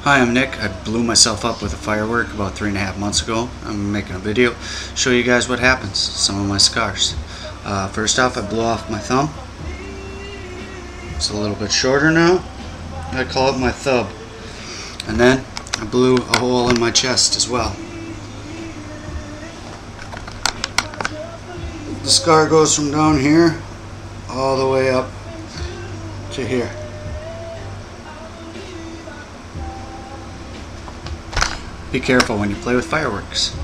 Hi, I'm Nick. I blew myself up with a firework about 3.5 months ago. I'm making a video, show you guys what happens, some of my scars. First off, I blew off my thumb. It's a little bit shorter now. I call it my thub. And then I blew a hole in my chest as well. The scar goes from down here all the way up to here. Be careful when you play with fireworks.